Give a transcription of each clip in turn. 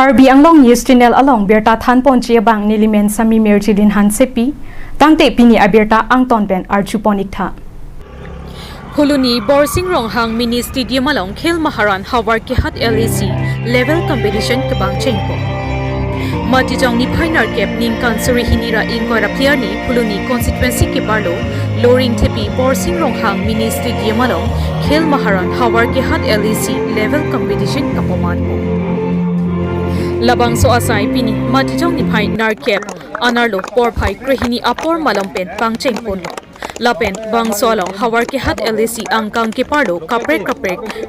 Karbi Anglong News Channel along Berta Than Ponchia Bang Nilimen Sami Merchilin Han Sepi, Tangte Pini Aberta Angton Ben Archuponikta. Phuloni Borsing Ronghang Mini Stadium along Khel Maharan Hawar Kehat LAC level competition kabang chengpo. Mati jong ni Painar Kep Ning Kansuri Hinira Inkora Player ni Phuloni constituency ke Barlo Loring Tepi Borsing Ronghang Mini Stadium along Khel Maharan Hawar Kehat LAC level competition kapoman po. Labang so asai pini mati jong ni Painar Kep Anarlo Porpai Krehini Apor Malompen Pangcheng Ponlo. Lapen bang solong hawar ke hat LAC angkang ke parlo kaprek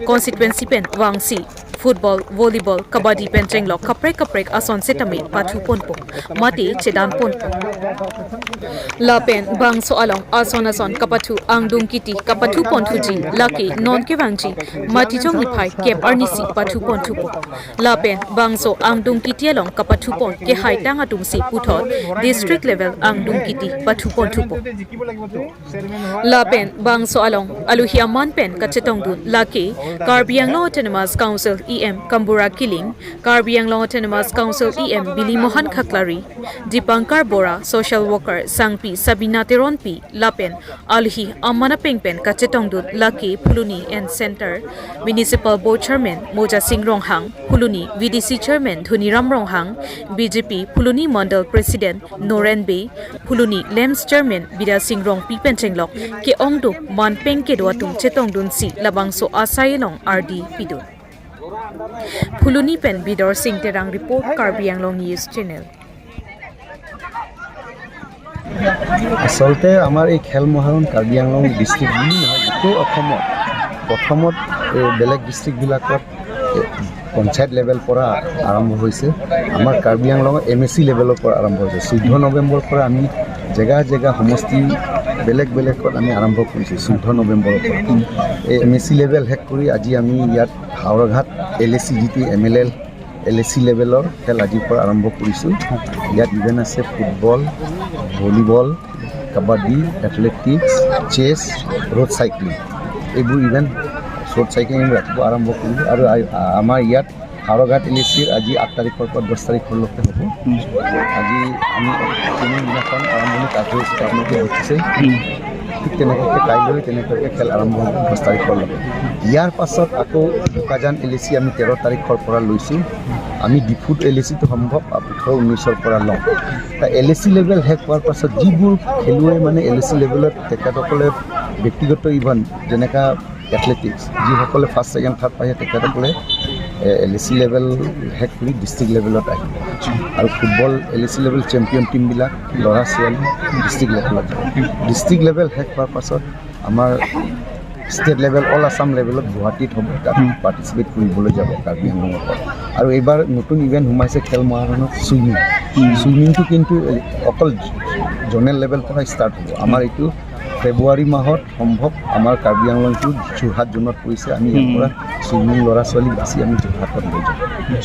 constituency pen wangsi football volleyball kabaddi pen chenglok kaprek ason setami pathu ponpo mati chedan ponpo lapen bang solong ason kapathu angdung kiti kapathu ponthuji laki non ke wangji mati jong ni phai kep arnisi pathu ponthu po lapen bang so angdung kiti along kapathu pon ke haitang atum si puthot district level angdung kiti pathu ponthu po Lapen bang so along aluhia manpen kachetong dun laki Karbi Anglong Autonomous Council EM Kambura Killing Karbi Anglong Autonomous Council EM Billy Mohan Khaklari Dipankar Bora Social Worker Sangpi Sabina Teronpi Lapen alhi amana pengpen kachetong dun laki Phuloni and Center Municipal Board Chairman Moja Singh Ronghang Phuloni VDC Chairman Dhuniram Ronghang BJP Phuloni Mandal President Noren Bey Phuloni LEMS Chairman Bida Singh Rongpi Penchenglok ke ongdo manpeng ke do tung chetong dun si labang so asai long RD pidun Phuloni pen bidor sing terang report Karbi Anglong News Channel আচলতে আমাৰ এই খেল মহাৰণ Karbi Anglong district বুলি নহয় গোটেই অসমত প্ৰথমত বেলেগ ডিষ্ট্ৰিক্টবিলাকত পঞ্চায়ত লেভেল পৰা আৰম্ভ হৈছে আমাৰ কাৰ্বি আংলং MSC লেভেলৰ পৰা আৰম্ভ হৈছে 14 নৱেম্বৰৰ পৰা আমি জেগা সমষ্টি বেলেগত আমি আৰম্ভ কৰিছোঁ 14 নৱেম্বৰৰ পৰা এই MSC লেভেল হেক কৰি আজি আমি ইয়াত Howraghat LAC GT MLL LAC লেভেলৰ খেল আজিৰ পৰা আৰম্ভ কৰিছোঁ ইয়াত ইভেণ্ট আছে ফুটবল ভলীবল কাবাডী এথলেটিক্স চেছ ৰোড চাইক্লিং এইবোৰ ইভেণ্ট ৰোড চাইক্লিং ৰাতিপুৱা আৰম্ভ কৰিলোঁ আৰু আমাৰ ইয়াত হাওৰাঘাট LACৰ আজি 8 তাৰিখৰ পৰা 10 তাৰিখলৈকে হ'ব আজি আমি দিনাখন আৰম্ভণি কাজ হৈছে আপোনালোকে দেখিছে ঠিক তেনেকৈ কাইলৈ তেনেকৈ খেল আৰম্ভ হ'ব 10 তাৰিখলৈকে ইয়াৰ পাছত আকৌ বোকাজান LAC আমি 13 তাৰিখৰ পৰা লৈছোঁ আমি ডিফুট LACটো সম্ভৱ 18-19ৰ পৰা লওঁ তা LAC লেভেল শেষ হোৱাৰ পাছত যিবোৰ খেলুৱৈ মানে LAC লেভেলত তেখেতসকলে ব্যক্তিগত ইভেণ্ট যেনেকা এথলেটিক্স যিসকলে ফাৰ্ষ্ট ছেকেণ্ড থাৰ্ড পায় তেখেতসকলে LAC লেভেল শেষ কৰি ডিষ্ট্ৰিক্ট লেভেলত আহিব আৰু ফুটবল LAC লেভেল চেম্পিয়ন টিমবিলাক ল'ৰা ছোৱালী ডিষ্ট্ৰিক্ট লেভেল শেষ হোৱাৰ পাছত আমাৰ ষ্টেট লেভেল অল আছাম লেভেলত গুৱাহাটীত হ'ব তাত পাৰ্টিচিপেট কৰিবলৈ যাব কাৰ্বি আংলঙৰ পৰা আৰু এইবাৰ নতুন ইভেণ্ট সোমাইছে খেল মহাৰণত চুইমিংটো কিন্তু অকল জনেল লেভেল পৰা ষ্টাৰ্ট হ'ব আমাৰ এইটো ফেব্ৰুৱাৰী মাহত সম্ভৱ আমাৰ কাৰ্বি আংলংটো যোৰহাট জোনত পৰিছে আমি ইয়াৰ পৰা চুইমিং ল'ৰা ছোৱালী বাছি আমি যোৰহাটত লৈ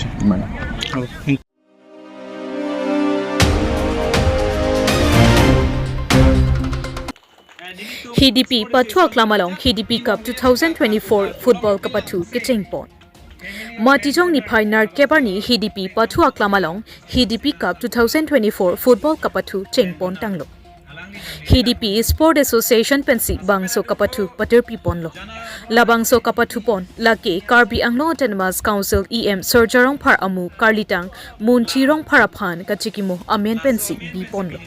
যাম ইমান Hidipi Pathu Aklamalong Hidipi Cup 2024 Football Kapathu Kichengpon Matijong ni Painar Kebarni Hidipi Pathu Aklamalong Hidipi Cup 2024 Football Kapathu Chengpon Tanglo Hidipi Sport Association Pensi Bangso Kapathu Paterpi Ponlo Labangso Kapathu Pon Lake Karbi Anglong Autonomous Council EM Surya Rongphar Amu Karlitang Munthi Rongphar Aphan Kachikimo Amen Pensi Bi Ponlo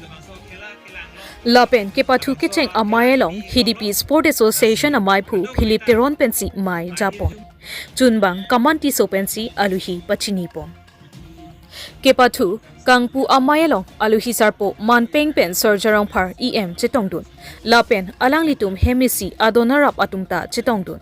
Lapen ke pathu ke cheng amayelong Hidipi Sport Association amaipu Philip Teron pensi mai Japon Chunbang Kamanti so pensi aluhi pachini pon ke pathu Kangpu amayelong aluhi sarpo manpeng pen Surya Rongphar EM chetongdun Lapen alanglitum hemisi adonarap atumta chetongdun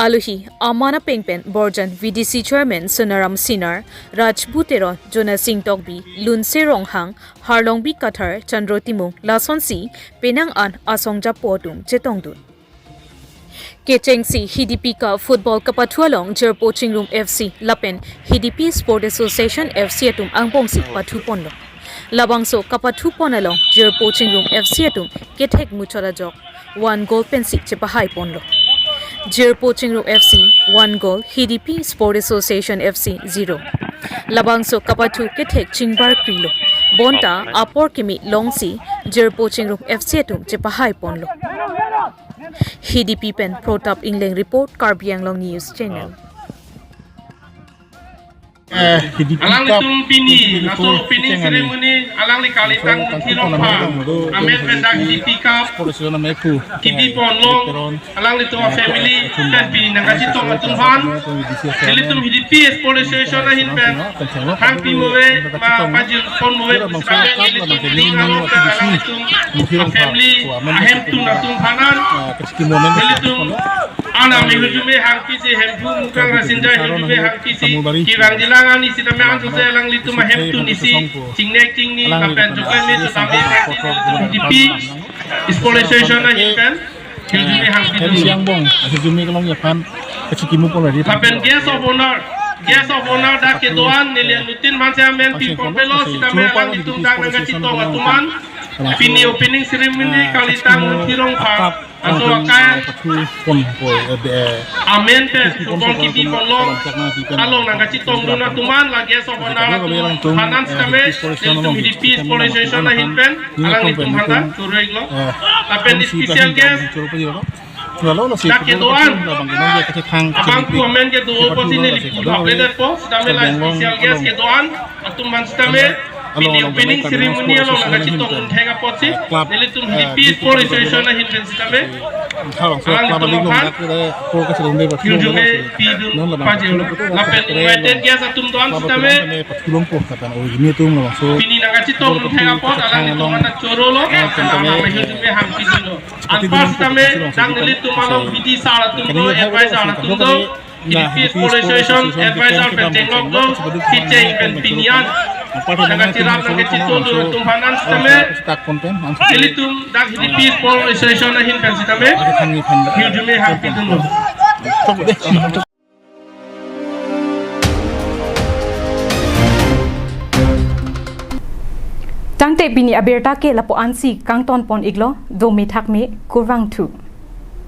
Aluhi Amana Pengpen Borjan VDC Chairman Sunaram Sinar Rajputeron Jona Singh Tokbi Lunse Ronghang Harlongbi Kathar Chandrotimung Lasonsi Penang An Asongja Potum Chetongdun Kechengsi Hidipi Ka Football Kapathualong Jer Poaching Room FC Lapen Hidipi Sport Association FC atum Angpongsi Pathu Ponlo Labangso Kapathu Ponalong Jer Poaching Room FC atum Kethek Muchara Jok 1 goal pensi Chepahai Ponlo Jer Poaching Room FC 1 goal Hidipi Sport Association FC 0 Labangso kapatu ketek chingbar krilo. Bonta apor kimi longsi jerpo chingruk FC tum chepahai ponlo. Hidipi pen protap ingleng report Karbiang Long News Channel. Alang litung pini, naso opening ceremony, alang likali tang Munthi Rongphar, amet pendang Hidipi Cup, Hidipi Ponlong, alang litung family, dan pini nangkaci tong atunghan, litung Hidipi Sport Association ahin pen, hang pimowe, ma pajil pon mowe, sebagai litung pini ngalong pen alang litung family, ahem tung natung hanan, litung ana mehujume hangki si hempu mukang rasinja mehujume hangki si kirang jilangan isi tame anso se lang litu mahemtu nisi cingnek cingni kapen jokai me tu tame Hidipi Sport Association na hinkan mehujume hangki tu siang bong mehujume kalong yakan kecikimu pun lagi kapen guest of honor dah kedoan nelian lutin mansa men pi pompelo si tame alang litu dang nangati to ngatuman pini opening ceremony kalitang Munthi Rongphar aso akan amen pe tukong kipi polong along nang kacit tong luna tuman lagi so bonara hanan stame itu Hidipi Sport Association na hinpen alang itu handa Surya iglo tapi di special guest dak kedoan abang ku amen ke do po sini lipu leader po stame la special guest kedoan atuman stame Pini opening ceremony along nang kacit tong henga po si nilitum Hidipi Sport Association na hinpen stame alang itu makan Yujume pidun pajil lapen invited guest atum tuan sitame pini nangkaci tong henga pot alang itu mana corolo nama Yujume ham pidun anpas tame dang nilitum malam pidi sara tum do advisor atum do Hidipi Sport Association advisor pentengok do kice pen pinian nangkaci ram nangkaci tong do tumpanan sitame nilitum dang Hidipi Sport Association na hin pen sitame Yujume ham pidun do Tangte bini aberta ke lapo ansi kang ton pon iglo do me thak me kurwang thu